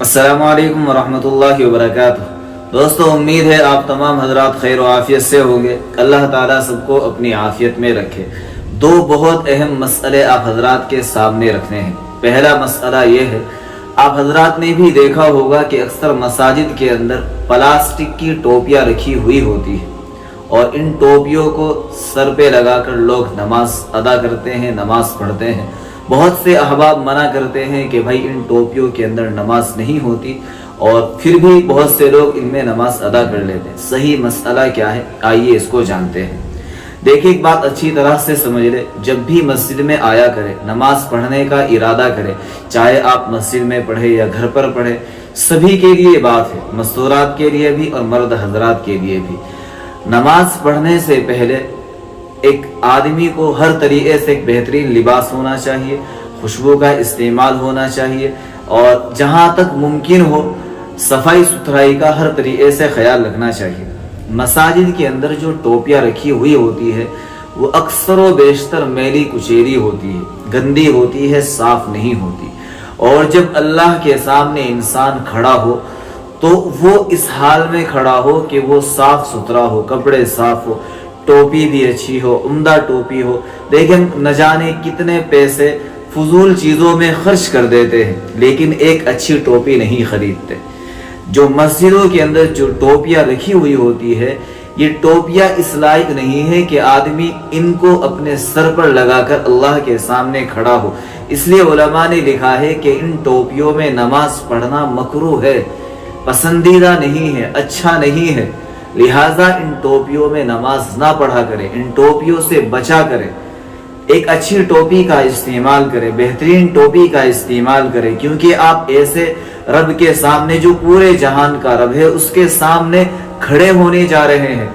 السلام علیکم ورحمۃ اللہ وبرکاتہ۔ دوستو، امید ہے آپ تمام حضرات خیر و عافیت سے ہوں گے۔ اللہ تعالیٰ سب کو اپنی عافیت میں رکھے۔ دو بہت اہم مسئلے آپ حضرات کے سامنے رکھنے ہیں۔ پہلا مسئلہ یہ ہے، آپ حضرات نے بھی دیکھا ہوگا کہ اکثر مساجد کے اندر پلاسٹک کی ٹوپیاں رکھی ہوئی ہوتی ہیں اور ان ٹوپیوں کو سر پہ لگا کر لوگ نماز ادا کرتے ہیں، نماز پڑھتے ہیں۔ بہت سے احباب منع کرتے ہیں کہ بھائی ان ٹوپیوں کے اندر نماز نہیں ہوتی، اور پھر بھی بہت سے لوگ ان میں نماز ادا کر لیتے ہیں۔ صحیح مسئلہ کیا ہے، آئیے اس کو جانتے ہیں۔ دیکھیں، ایک بات اچھی طرح سے سمجھ لے، جب بھی مسجد میں آیا کرے، نماز پڑھنے کا ارادہ کرے، چاہے آپ مسجد میں پڑھے یا گھر پر پڑھے، سبھی کے لیے بات ہے، مستورات کے لیے بھی اور مرد حضرات کے لیے بھی۔ نماز پڑھنے سے پہلے ایک آدمی کو ہر طریقے سے ایک بہترین لباس ہونا چاہیے، خوشبو کا استعمال ہونا چاہیے، اور جہاں تک ممکن ہو صفائی ستھرائی کا ہر طریقے سے خیال رکھنا چاہیے۔ مساجد کے اندر جو ٹوپیاں رکھی ہوئی ہوتی ہے وہ اکثر و بیشتر میلی کچیلی ہوتی ہے، گندی ہوتی ہے، صاف نہیں ہوتی، اور جب اللہ کے سامنے انسان کھڑا ہو تو وہ اس حال میں کھڑا ہو کہ وہ صاف ستھرا ہو، کپڑے صاف ہو، ٹوپی بھی اچھی ہو، عمدہ ٹوپی ہو۔ دیکھیں، نہ جانے کتنے پیسے فضول چیزوں میں خرچ کر دیتے ہیں لیکن ایک اچھی ٹوپی نہیں خریدتے۔ جو مسجدوں کے اندر جو ٹوپیاں رکھی ہوئی ہوتی ہے، یہ ٹوپیاں اس لائق نہیں ہے کہ آدمی ان کو اپنے سر پر لگا کر اللہ کے سامنے کھڑا ہو۔ اس لیے علماء نے لکھا ہے کہ ان ٹوپیوں میں نماز پڑھنا مکروہ ہے، پسندیدہ نہیں ہے، اچھا نہیں ہے، لہٰذا ان ٹوپیوں میں نماز نہ پڑھا کرے، ان ٹوپیوں سے بچا کرے۔ ایک اچھی ٹوپی کا استعمال کرے، بہترین ٹوپی کا استعمال کرے، کیونکہ آپ ایسے رب کے سامنے، جو پورے جہان کا رب ہے، اس کے سامنے کھڑے ہونے جا رہے ہیں۔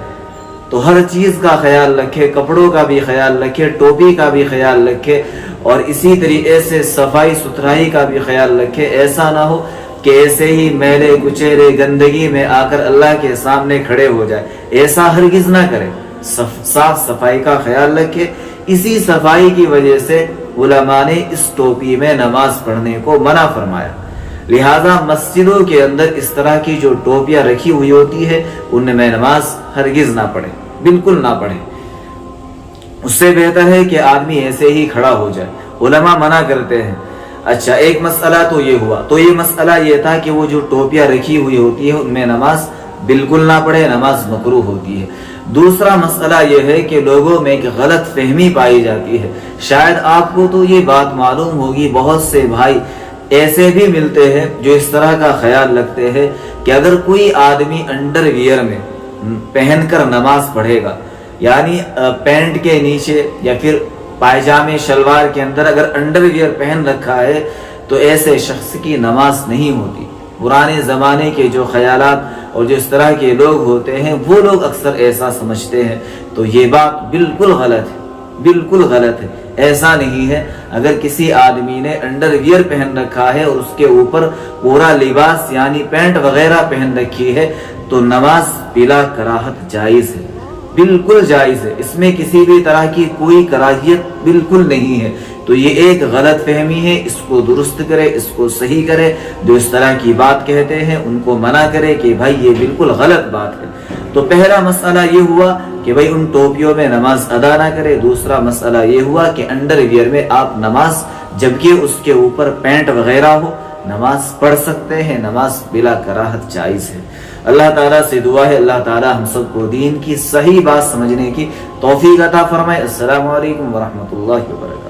تو ہر چیز کا خیال رکھے، کپڑوں کا بھی خیال رکھے، ٹوپی کا بھی خیال رکھے، اور اسی طریقے سے صفائی ستھرائی کا بھی خیال رکھے۔ ایسا نہ ہو کہ ایسے ہی میلے کچیلے گندگی میں آ کر اللہ کے سامنے کھڑے ہو جائے، ایسا ہرگز نہ کرے۔ صاف صفائی کا خیال رکھے۔ اسی صفائی کی وجہ سے علماء نے اس ٹوپی میں نماز پڑھنے کو منع فرمایا۔ لہذا مسجدوں کے اندر اس طرح کی جو ٹوپیاں رکھی ہوئی ہوتی ہے ان میں نماز ہرگز نہ پڑھے، بالکل نہ پڑھے۔ اس سے بہتر ہے کہ آدمی ایسے ہی کھڑا ہو جائے، علماء منع کرتے ہیں۔ اچھا، ایک مسئلہ تو یہ ہوا۔ تو یہ مسئلہ یہ تھا کہ وہ جو ٹوپیاں رکھی ہوئی ہوتی ہے ان میں نماز بالکل نہ پڑھے، نماز مکروہ ہوتی ہے۔ دوسرا مسئلہ یہ ہے کہ لوگوں میں ایک غلط فہمی پائی جاتی ہے۔ شاید آپ کو تو یہ بات معلوم ہوگی، بہت سے بھائی ایسے بھی ملتے ہیں جو اس طرح کا خیال رکھتے ہیں کہ اگر کوئی آدمی انڈر ویئر میں پہن کر نماز پڑھے گا، یعنی پینٹ کے نیچے یا پھر پائجامے شلوار کے اندر اگر انڈر ویئر پہن رکھا ہے تو ایسے شخص کی نماز نہیں ہوتی۔ پرانے زمانے کے جو خیالات اور جو اس طرح کے لوگ ہوتے ہیں، وہ لوگ اکثر ایسا سمجھتے ہیں، تو یہ بات بالکل غلط ہے، بالکل غلط ہے۔ ایسا نہیں ہے۔ اگر کسی آدمی نے انڈر ویئر پہن رکھا ہے اور اس کے اوپر پورا لباس یعنی پینٹ وغیرہ پہن رکھی ہے تو نماز بلا کراہت جائز ہے، بالکل جائز ہے۔ اس میں کسی بھی طرح کی کوئی کراہیت بالکل نہیں ہے۔ تو یہ ایک غلط فہمی ہے، اس کو درست کرے، اس کو صحیح کرے۔ جو اس طرح کی بات کہتے ہیں ان کو منع کرے کہ بھائی یہ بالکل غلط بات ہے۔ تو پہلا مسئلہ یہ ہوا کہ بھائی ان ٹوپیوں میں نماز ادا نہ کرے۔ دوسرا مسئلہ یہ ہوا کہ انڈر ویئر میں آپ نماز، جبکہ اس کے اوپر پینٹ وغیرہ ہو، نماز پڑھ سکتے ہیں، نماز بلا کراہت جائز ہے۔ اللہ تعالیٰ سے دعا ہے اللہ تعالیٰ ہم سب کو دین کی صحیح بات سمجھنے کی توفیق عطا فرمائے۔ السلام علیکم ورحمۃ اللہ وبرکاتہ۔